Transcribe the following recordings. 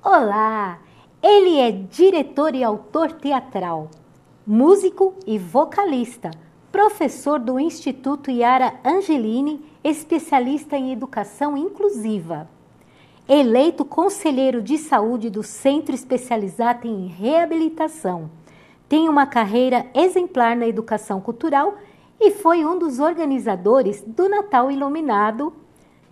Olá! Ele é diretor e autor teatral, músico e vocalista, professor do Instituto Yara Angelini, especialista em educação inclusiva. Eleito conselheiro de saúde do Centro Especializado em Reabilitação. Tem uma carreira exemplar na educação cultural e foi um dos organizadores do Natal Iluminado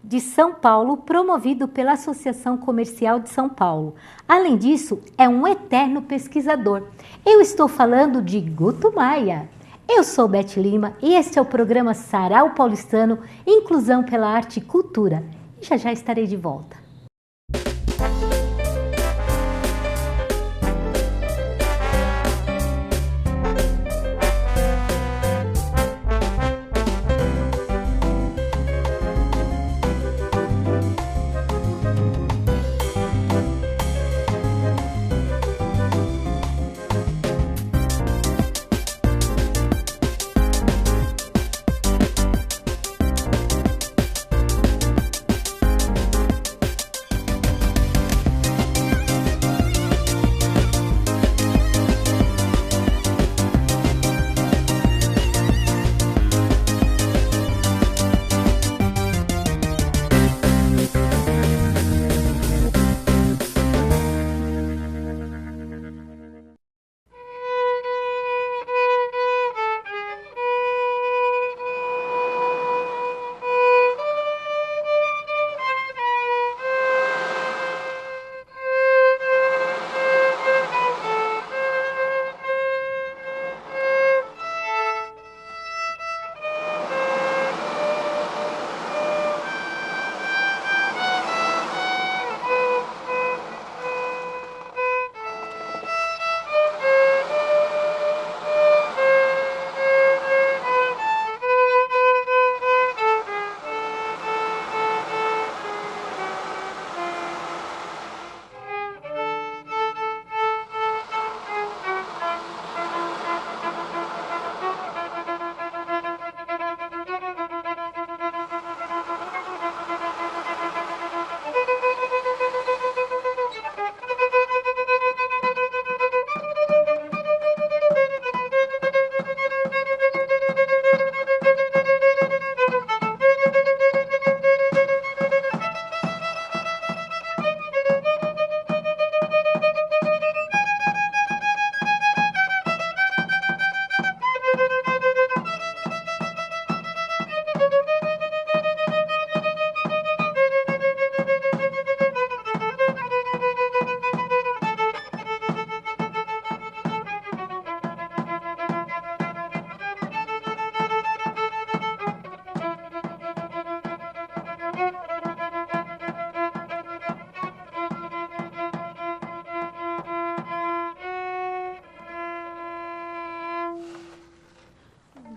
de São Paulo, promovido pela Associação Comercial de São Paulo. Além disso, é um eterno pesquisador. Eu estou falando de Guto Maia. Eu sou Beth Lima e este é o programa Sarau Paulistano, Inclusão pela Arte e Cultura. E já estarei de volta.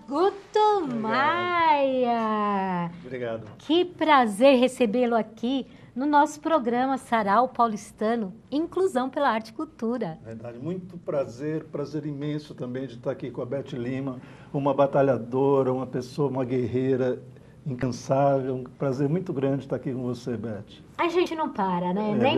Guto Maia! Obrigado. Que prazer recebê-lo aqui no nosso programa Sarau Paulistano, Inclusão pela Arte e Cultura. Verdade, muito prazer imenso também de estar aqui com a Beth Lima, uma batalhadora, uma pessoa, uma guerreira incansável. Um prazer muito grande estar aqui com você, Beth. A gente não para, né? Nem verdade.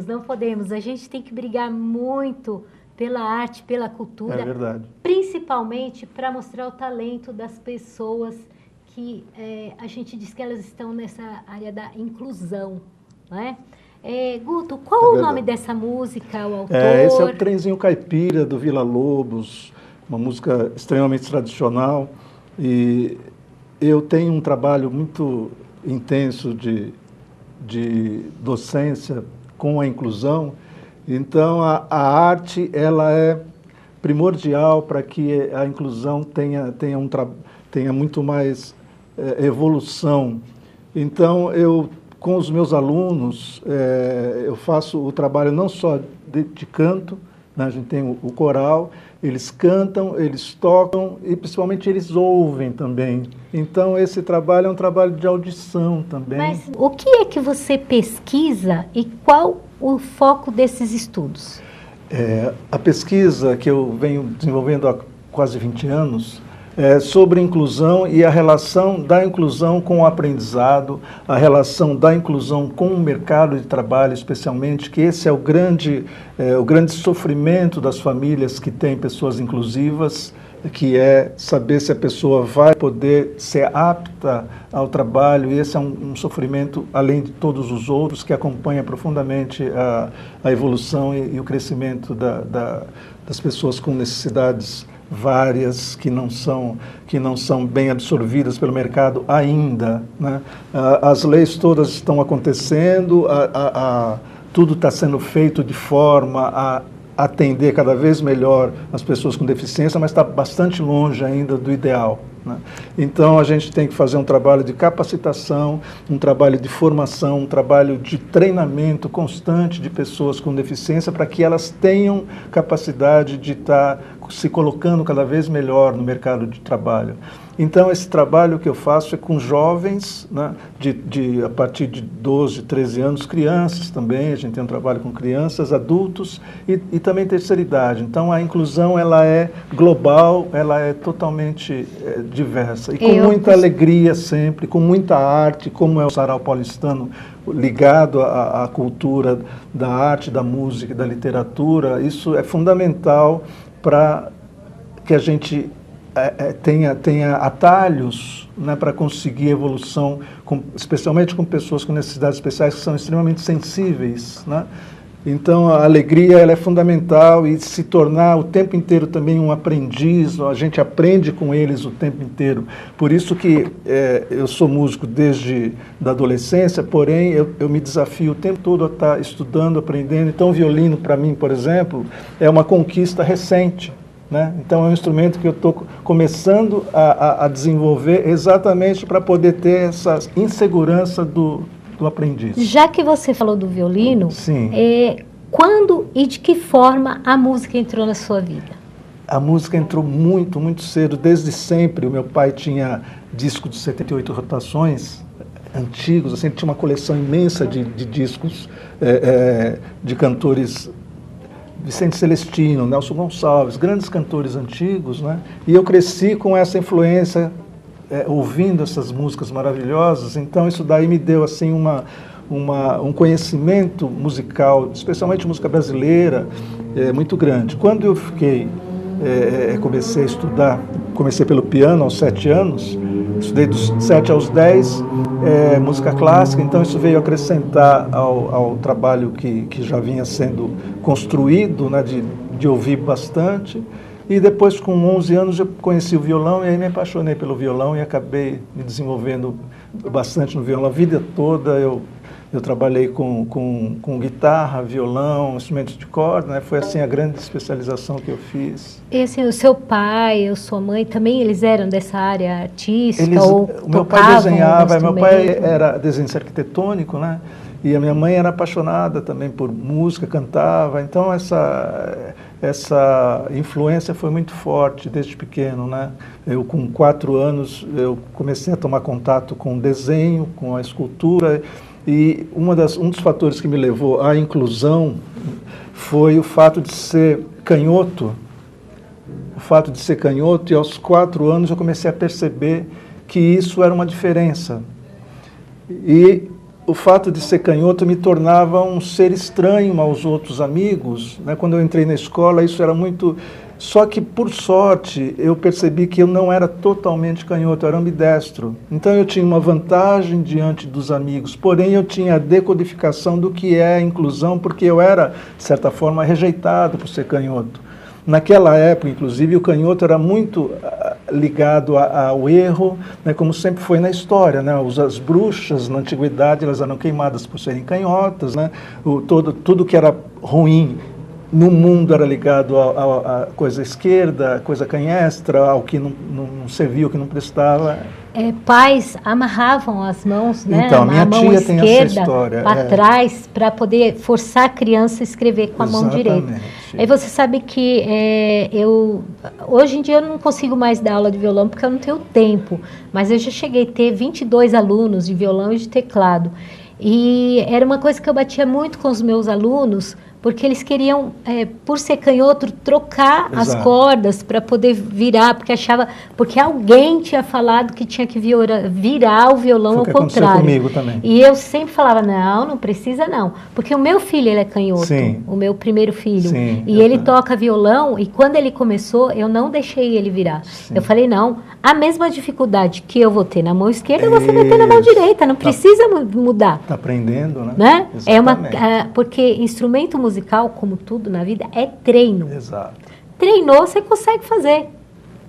não podemos. A gente tem que brigar muito pela arte, pela cultura. É verdade. Principalmente para mostrar o talento das pessoas que a gente diz que elas estão nessa área da inclusão, não é? Guto, qual o nome dessa música, o autor? Esse é o Trenzinho Caipira, do Vila Lobos, uma música extremamente tradicional. E eu tenho um trabalho muito intenso de docência com a inclusão. Então, a arte ela é primordial para que a inclusão tenha muito mais evolução. Então, com os meus alunos, eu faço o trabalho não só de canto, né? A gente tem o coral, eles cantam, eles tocam e principalmente eles ouvem também. Então, esse trabalho é um trabalho de audição também. Mas o que é que você pesquisa e qual o foco desses estudos? A pesquisa que eu venho desenvolvendo há quase 20 anos, sobre inclusão e a relação da inclusão com o aprendizado, a relação da inclusão com o mercado de trabalho, especialmente, que esse é o grande sofrimento das famílias que têm pessoas inclusivas, que é saber se a pessoa vai poder ser apta ao trabalho, e esse é um sofrimento, além de todos os outros, que acompanha profundamente a evolução e o crescimento das pessoas com necessidades várias, que não são bem absorvidas pelo mercado ainda, né? As leis todas estão acontecendo, tudo está sendo feito de forma a atender cada vez melhor as pessoas com deficiência, mas está bastante longe ainda do ideal, né? Então a gente tem que fazer um trabalho de capacitação, um trabalho de formação, um trabalho de treinamento constante de pessoas com deficiência para que elas tenham capacidade de estar se colocando cada vez melhor no mercado de trabalho. Então esse trabalho que eu faço é com jovens, né, a partir de 12, 13 anos, crianças também, a gente tem um trabalho com crianças, adultos e também terceira idade. Então a inclusão ela é global, ela é totalmente diversa e com muita alegria sempre, com muita arte, como é o Sarau Paulistano ligado à cultura da arte, da música e da literatura. Isso é fundamental para que a gente tenha atalhos, né, para conseguir evolução, especialmente com pessoas com necessidades especiais que são extremamente sensíveis, né? Então a alegria ela é fundamental e se tornar o tempo inteiro também um aprendiz, a gente aprende com eles o tempo inteiro. Por isso que eu sou músico desde da adolescência, porém eu me desafio o tempo todo a estar estudando, aprendendo. Então o violino para mim, por exemplo, é uma conquista recente, né? Então é um instrumento que eu estou começando a desenvolver exatamente para poder ter essa insegurança do aprendiz. Já que você falou do violino, sim, quando e de que forma a música entrou na sua vida? A música entrou muito, muito cedo, desde sempre. O meu pai tinha disco de 78 rotações, antigos, assim, ele tinha uma coleção imensa de discos de cantores, Vicente Celestino, Nelson Gonçalves, grandes cantores antigos, né? E eu cresci com essa influência, ouvindo essas músicas maravilhosas. Então isso daí me deu assim um conhecimento musical, especialmente música brasileira, muito grande. Quando eu comecei a estudar, comecei pelo piano aos 7 anos, estudei dos 7 aos 10, música clássica, então isso veio acrescentar ao trabalho que já vinha sendo construído, né, de ouvir bastante. E depois, com 11 anos, eu conheci o violão e aí me apaixonei pelo violão e acabei me desenvolvendo bastante no violão. A vida toda eu trabalhei com guitarra, violão, instrumentos de corda, né? Foi assim a grande especialização que eu fiz. E assim, o seu pai, a sua mãe, também eles eram dessa área artística? O meu pai desenhava, meu pai era desenhista arquitetônico, né? E a minha mãe era apaixonada também por música, cantava. Então essa influência foi muito forte desde pequeno, né? Eu com 4 anos eu comecei a tomar contato com o desenho, com a escultura, e um dos fatores que me levou à inclusão foi o fato de ser canhoto. O fato de ser canhoto, e aos 4 anos eu comecei a perceber que isso era uma diferença. E o fato de ser canhoto me tornava um ser estranho aos outros amigos, né? Quando eu entrei na escola, isso era muito... Só que, por sorte, eu percebi que eu não era totalmente canhoto, eu era ambidestro. Então eu tinha uma vantagem diante dos amigos, porém eu tinha a decodificação do que é a inclusão, porque eu era, de certa forma, rejeitado por ser canhoto. Naquela época, inclusive, o canhoto era muito ligado ao erro, né, como sempre foi na história, né? As bruxas, na antiguidade, elas eram queimadas por serem canhotas, né? Tudo que era ruim no mundo era ligado à coisa esquerda, à coisa canhestra, ao que não servia, ao que não prestava. Pais amarravam as mãos, né? Então, minha tia tem essa história para trás, para poder forçar a criança a escrever com a mão direita. Aí você sabe que hoje em dia eu não consigo mais dar aula de violão porque eu não tenho tempo, mas eu já cheguei a ter 22 alunos de violão e de teclado. E era uma coisa que eu batia muito com os meus alunos, porque eles queriam, por ser canhoto, trocar as Exato. cordas para poder virar, porque alguém tinha falado que tinha que virar o violão Foi o ao que aconteceu contrário. comigo também. E eu sempre falava, não precisa não, porque o meu filho, ele é canhoto, Sim. o meu primeiro filho, Sim, e ele toca violão, e quando ele começou, eu não deixei ele virar. Sim. Eu falei, não, a mesma dificuldade que eu vou ter na mão esquerda, você vai ter na mão direita, não precisa mudar. Está aprendendo, né? Né? Exatamente. Porque instrumento musical, como tudo na vida, é treino. Exato. Treinou, você consegue fazer.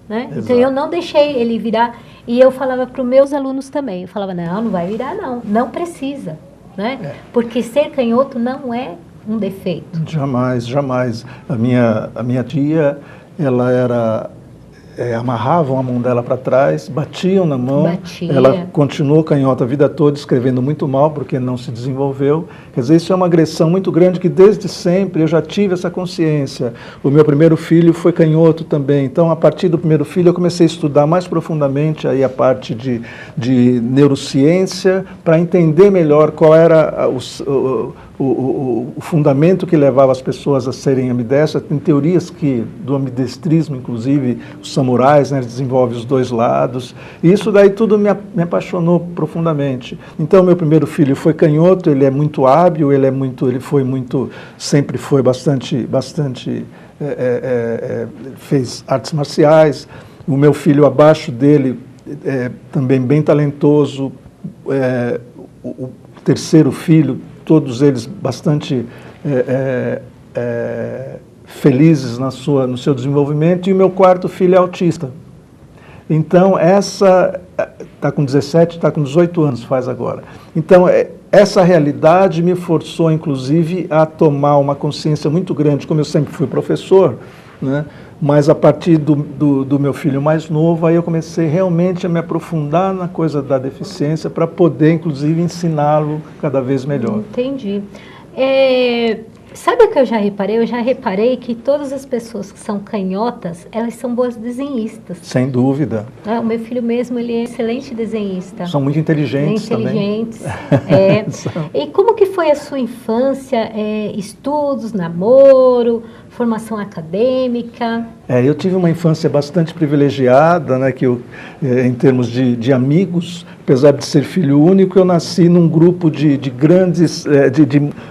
Né? Então eu não deixei ele virar. E eu falava para os meus alunos também. Eu falava, não vai virar não. Não precisa. Né? Porque ser canhoto não é um defeito. Jamais, jamais. A minha tia, ela era... amarravam a mão dela para trás, batiam na mão, ela continuou canhota a vida toda, escrevendo muito mal, porque não se desenvolveu. Quer dizer, isso é uma agressão muito grande, que desde sempre eu já tive essa consciência. O meu primeiro filho foi canhoto também, então a partir do primeiro filho eu comecei a estudar mais profundamente aí a parte de neurociência, para entender melhor qual era o fundamento que levava as pessoas a serem ambidestras. Tem teorias do ambidestrismo, inclusive os samurais, né, desenvolvem os dois lados, e isso daí tudo me apaixonou profundamente. Então meu primeiro filho foi canhoto, ele é muito hábil, sempre foi bastante fez artes marciais. O meu filho abaixo dele também bem talentoso, o terceiro filho, todos eles bastante felizes no seu desenvolvimento, e o meu quarto filho é autista. Então, está com 17, está com 18 anos, faz agora. Então, essa realidade me forçou, inclusive, a tomar uma consciência muito grande, como eu sempre fui professor, né? Mas a partir do meu filho mais novo, aí eu comecei realmente a me aprofundar na coisa da deficiência, para poder, inclusive, ensiná-lo cada vez melhor. Entendi. Sabe o que eu já reparei? Eu já reparei que todas as pessoas que são canhotas, elas são boas desenhistas. Sem dúvida. O meu filho mesmo, ele é excelente desenhista. São muito inteligentes também. E como que foi a sua infância? Estudos, namoro, formação acadêmica? Eu tive uma infância bastante privilegiada, né, em termos de amigos. Apesar de ser filho único, eu nasci num grupo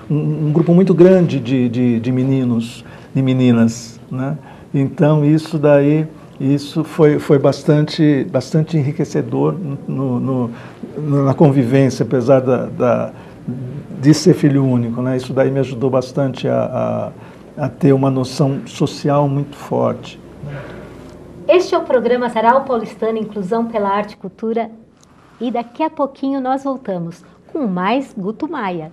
um grupo muito grande de meninos e meninas, né? Então isso foi bastante enriquecedor na convivência, apesar de ser filho único, né? Isso daí me ajudou bastante a ter uma noção social muito forte. Este é o programa Sarau Paulistano, Inclusão pela Arte e Cultura, e daqui a pouquinho nós voltamos com mais Guto Maia.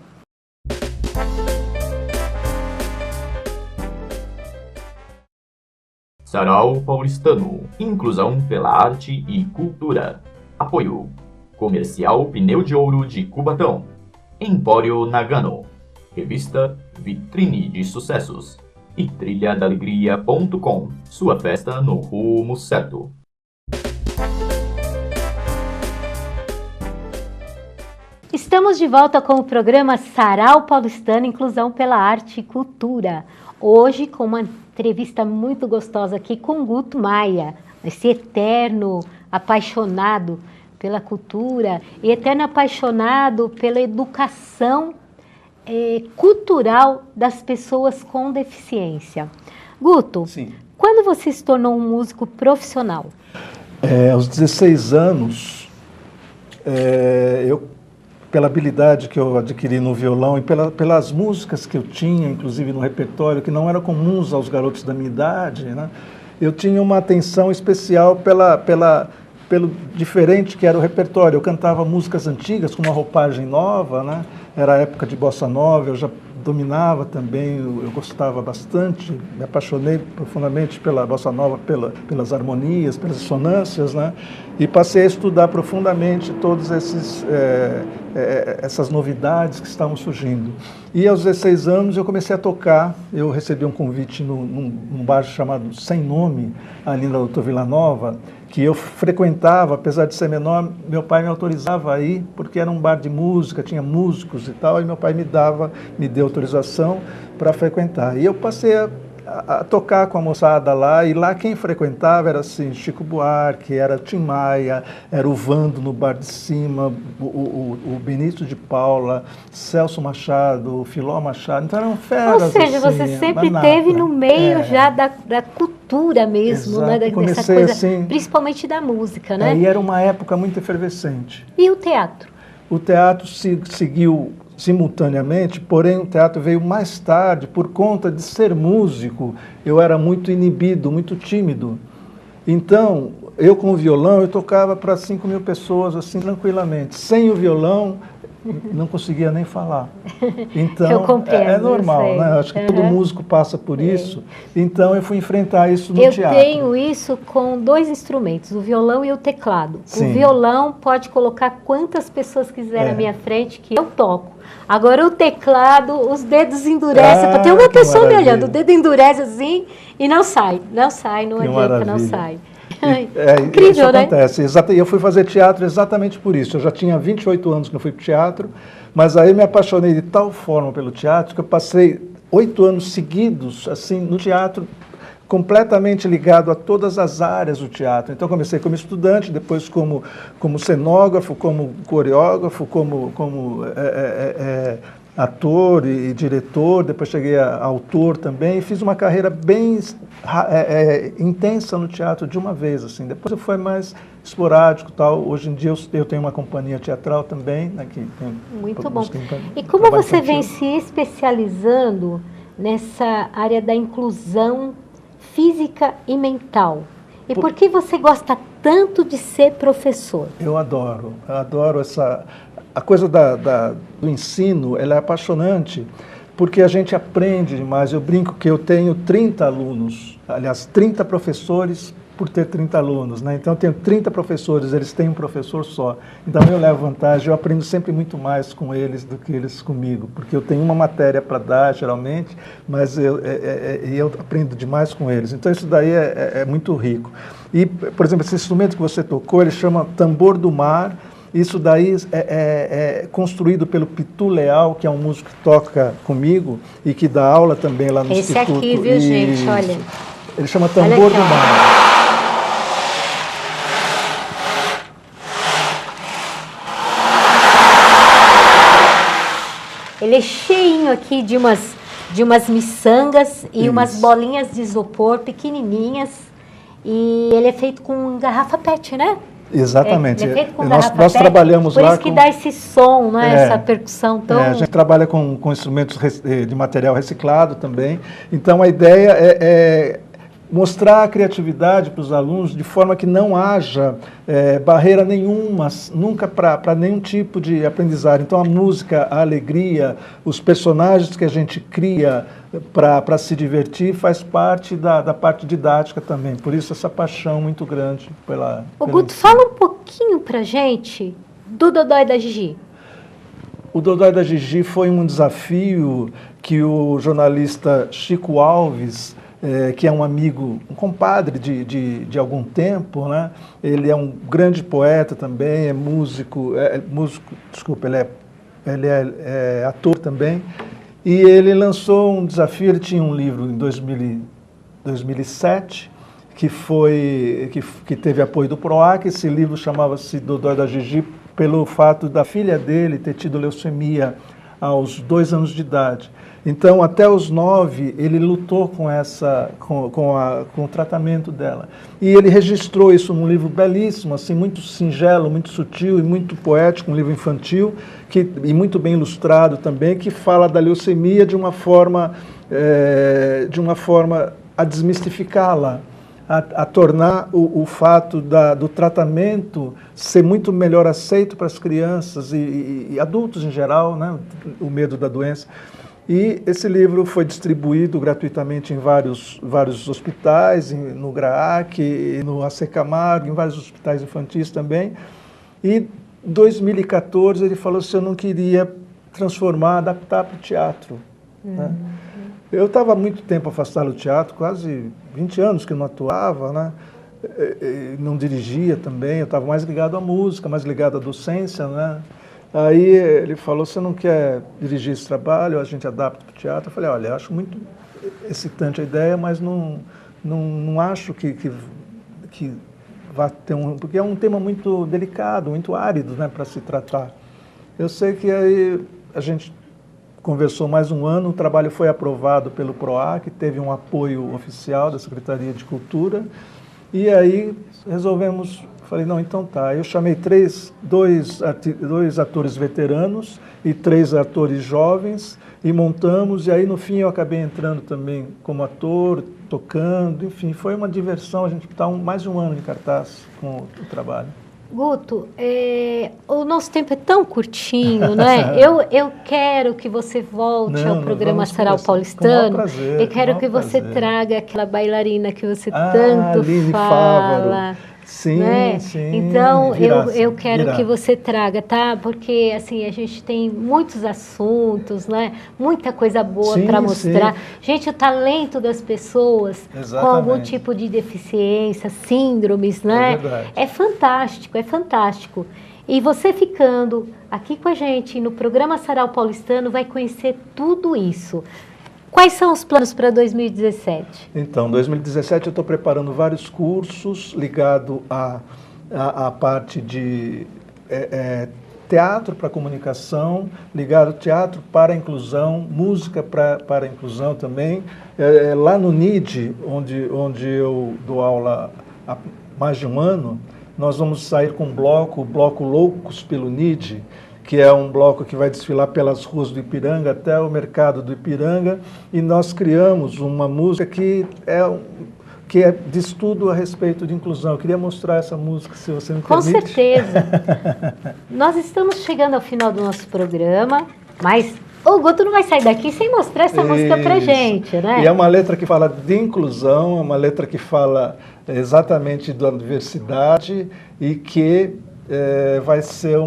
Sarau Paulistano, Inclusão pela Arte e Cultura. Apoio: Comercial Pneu de Ouro de Cubatão, Empório Nagano, Revista Vitrine de Sucessos e trilhadalegria.com, sua festa no rumo certo. Estamos de volta com o programa Sarau Paulistano, Inclusão pela Arte e Cultura. Hoje com uma entrevista muito gostosa aqui com Guto Maia, esse eterno apaixonado pela cultura e eterno apaixonado pela educação cultural das pessoas com deficiência. Guto, Sim. Quando você se tornou um músico profissional? Aos 16 anos, pela habilidade que eu adquiri no violão e pelas músicas que eu tinha, inclusive no repertório, que não eram comuns aos garotos da minha idade, né? Eu tinha uma atenção especial pelo diferente que era o repertório. Eu cantava músicas antigas com uma roupagem nova, né? Era a época de bossa nova, eu já dominava também, eu gostava bastante, me apaixonei profundamente pela bossa nova, pelas harmonias, pelas dissonâncias, né? E passei a estudar profundamente todos esses essas novidades que estavam surgindo. E aos 16 anos eu comecei a tocar, eu recebi um convite num bar chamado Sem Nome, ali na Doutor Vila Nova, que eu frequentava, apesar de ser menor, meu pai me autorizava a ir, porque era um bar de música, tinha músicos e tal, e meu pai me deu autorização para frequentar. E eu passei a tocar com a moçada lá, e lá quem frequentava era assim, Chico Buarque, era Tim Maia, era o Vando no bar de cima, o Benício de Paula, Celso Machado, Filó Machado, então eram feras. Ou seja, assim, você sempre esteve no meio já da cultura mesmo, né? Dessa coisa, assim, principalmente da música, né? E era uma época muito efervescente. E o teatro? O teatro seguiu simultaneamente, porém o teatro veio mais tarde, por conta de ser músico, eu era muito inibido, muito tímido. Então, eu com o violão, eu tocava para 5.000 pessoas, assim, tranquilamente. Sem o violão, não conseguia nem falar. Então, eu compreendo, é normal, né? Acho que todo músico passa por isso. Então, eu fui enfrentar isso no teatro. Eu tenho isso com 2 instrumentos, o violão e o teclado. Sim. O violão pode colocar quantas pessoas quiser na minha frente que eu toco. Agora, o teclado, os dedos endurecem. Tem uma pessoa me olhando, o dedo endurece assim e não sai. Não sai, não adianta, não sai. Incrível, isso acontece, né? E eu fui fazer teatro exatamente por isso. Eu já tinha 28 anos que eu fui para o teatro, mas aí eu me apaixonei de tal forma pelo teatro que eu passei 8 anos seguidos assim no teatro, completamente ligado a todas as áreas do teatro. Então, comecei como estudante, depois como cenógrafo, como coreógrafo, como ator e diretor, depois cheguei a autor também, e fiz uma carreira bem intensa no teatro de uma vez, assim. Depois eu fui mais esporádico, tal. Hoje em dia eu tenho uma companhia teatral também, né, que tem muito bom. E como você vem se especializando nessa área da inclusão física e mental? E por que você gosta tanto de ser professor? Eu adoro essa... A coisa do ensino, ela é apaixonante, porque a gente aprende demais. Eu brinco que eu tenho 30 alunos, aliás, 30 professores por ter 30 alunos, né? Então eu tenho 30 professores, eles têm um professor só. Então eu levo vantagem, eu aprendo sempre muito mais com eles do que eles comigo, porque eu tenho uma matéria para dar, geralmente, mas eu aprendo demais com eles. Então isso daí é muito rico. E, por exemplo, esse instrumento que você tocou, ele chama tambor do mar. Isso daí é construído pelo Pitu Leal, que é um músico que toca comigo e que dá aula também lá no Instituto. Esse aqui, viu, gente? Olha. Ele chama Tambor do Mar. Ele é cheinho aqui de umas miçangas e umas bolinhas de isopor pequenininhas. E ele é feito com garrafa PET, né? Exatamente. Ele é feito com nós trabalhamos por lá. Por isso que dá esse som, né? Essa percussão tão... a gente trabalha com instrumentos de material reciclado também. Então a ideia é mostrar a criatividade para os alunos de forma que não haja barreira nenhuma, nunca para nenhum tipo de aprendizagem. Então a música, a alegria, os personagens que a gente cria para se divertir faz parte da parte didática também. Por isso essa paixão muito grande pela... Guto, fala um pouquinho para a gente do Dodói da Gigi. O Dodói da Gigi foi um desafio que o jornalista Chico Alves, que é um amigo, um compadre de algum tempo, né? Ele é um grande poeta também, é músico, ele é ator também, e ele lançou um desafio. Ele tinha um livro em 2007, que teve apoio do PROAC. Esse livro chamava-se Dodói da Gigi, pelo fato da filha dele ter tido leucemia aos 2 anos de idade. Então, até os 9, ele lutou com o tratamento dela. E ele registrou isso num livro belíssimo, assim, muito singelo, muito sutil e muito poético, um livro infantil, e muito bem ilustrado também, que fala da leucemia de uma forma a desmistificá-la, a tornar o fato do tratamento ser muito melhor aceito para as crianças e adultos em geral, né? O medo da doença. E esse livro foi distribuído gratuitamente em vários hospitais, no GRAAC, no AC Camargo, em vários hospitais infantis também. E Em 2014 ele falou se eu não queria adaptar para o teatro. Né? Eu estava há muito tempo afastado do teatro, quase 20 anos que não atuava, né? Não dirigia também, eu estava mais ligado à música, mais ligado à docência, né? Aí ele falou, você não quer dirigir esse trabalho, a gente adapta para o teatro? Eu falei, olha, eu acho muito excitante a ideia, mas não acho que vai ter porque é um tema muito delicado, muito árido, né, para se tratar. Eu sei que aí a gente conversou mais um ano, o trabalho foi aprovado pelo PROAC, teve um apoio oficial da Secretaria de Cultura, e aí resolvemos, falei, não, então tá. Eu chamei dois atores veteranos e 3 atores jovens e montamos, e aí no fim eu acabei entrando também como ator, tocando, enfim, foi uma diversão, a gente está mais de um ano em cartaz com o trabalho. Guto, o nosso tempo é tão curtinho, né? Eu quero que você volte ao programa Sarau Paulistano. Prazer, eu quero que você traga aquela bailarina que você tanto Aline fala. Fávaro. Sim, né? sim. Então, eu quero que você traga, tá? Porque, assim, a gente tem muitos assuntos, né? Muita coisa boa para mostrar. Sim. Gente, o talento das pessoas com algum tipo de deficiência, síndromes, né? É fantástico, é fantástico. E você ficando aqui com a gente no programa Sarau Paulistano vai conhecer tudo isso. Quais são os planos para 2017? Então, 2017 eu estou preparando vários cursos ligados à parte de teatro para comunicação, ligado ao teatro para a inclusão, música para a inclusão também. Lá no NID, onde eu dou aula há mais de um ano, nós vamos sair com o bloco Loucos pelo NID, que é um bloco que vai desfilar pelas ruas do Ipiranga até o mercado do Ipiranga, e nós criamos uma música que é de estudo a respeito de inclusão. Eu queria mostrar essa música, se você me permite. Com certeza. Nós estamos chegando ao final do nosso programa, mas o Guto não vai sair daqui sem mostrar essa música pra gente, né? E é uma letra que fala de inclusão, é uma letra que fala exatamente da diversidade e que vai ser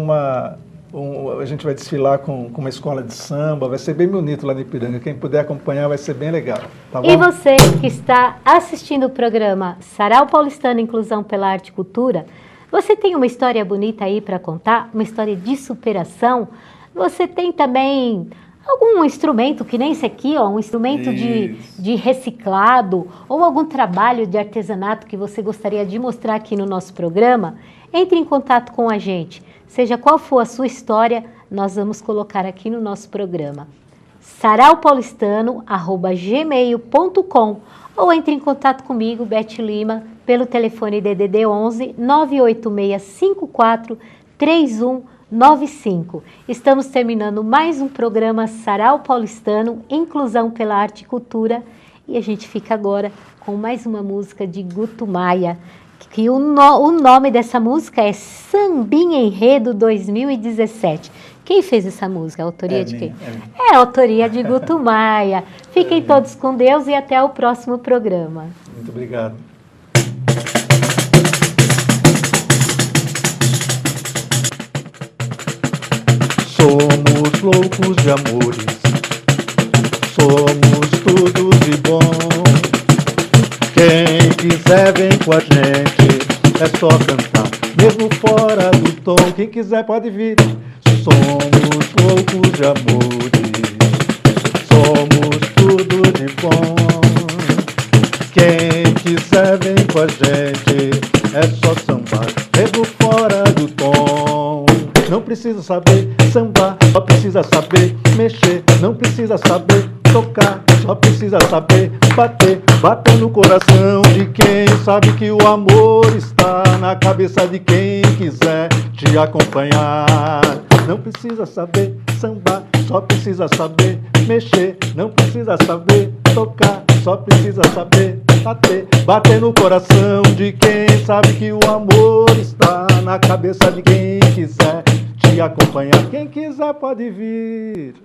a gente vai desfilar com uma escola de samba, vai ser bem bonito lá no Ipiranga. Quem puder acompanhar vai ser bem legal. Tá bom? E você que está assistindo o programa Sarau Paulistano Inclusão pela Arte e Cultura, você tem uma história bonita aí para contar, uma história de superação? Você tem também algum instrumento, que nem esse aqui, ó, um instrumento de reciclado, ou algum trabalho de artesanato que você gostaria de mostrar aqui no nosso programa? Entre em contato com a gente. Seja qual for a sua história, nós vamos colocar aqui no nosso programa. saraupaulistano@gmail.com ou entre em contato comigo, Beth Lima, pelo telefone DDD 11 98654 3195. Estamos terminando mais um programa Sarau Paulistano, Inclusão pela Arte e Cultura, e a gente fica agora com mais uma música de Guto Maia, que o nome dessa música é Sambinha Enredo 2017. Quem fez essa música? A autoria de quem? É a autoria de Guto Maia. Fiquem todos com Deus e até o próximo programa. Muito obrigado. Somos loucos de amores, somos tudo de bom. Quem quiser vem com a gente, é só cantar, mesmo fora do tom. Quem quiser pode vir. Somos loucos de amores, somos tudo de bom. Quem quiser vem com a gente, é só sambar, mesmo fora do tom. Não precisa saber sambar, só precisa saber mexer. Não precisa saber tocar, só precisa saber bater no coração de quem sabe que o amor está na cabeça de quem quiser te acompanhar. Não precisa saber sambar, só precisa saber mexer. Não precisa saber tocar, só precisa saber bater no coração de quem sabe que o amor está na cabeça de quem quiser te acompanhar. Quem quiser pode vir.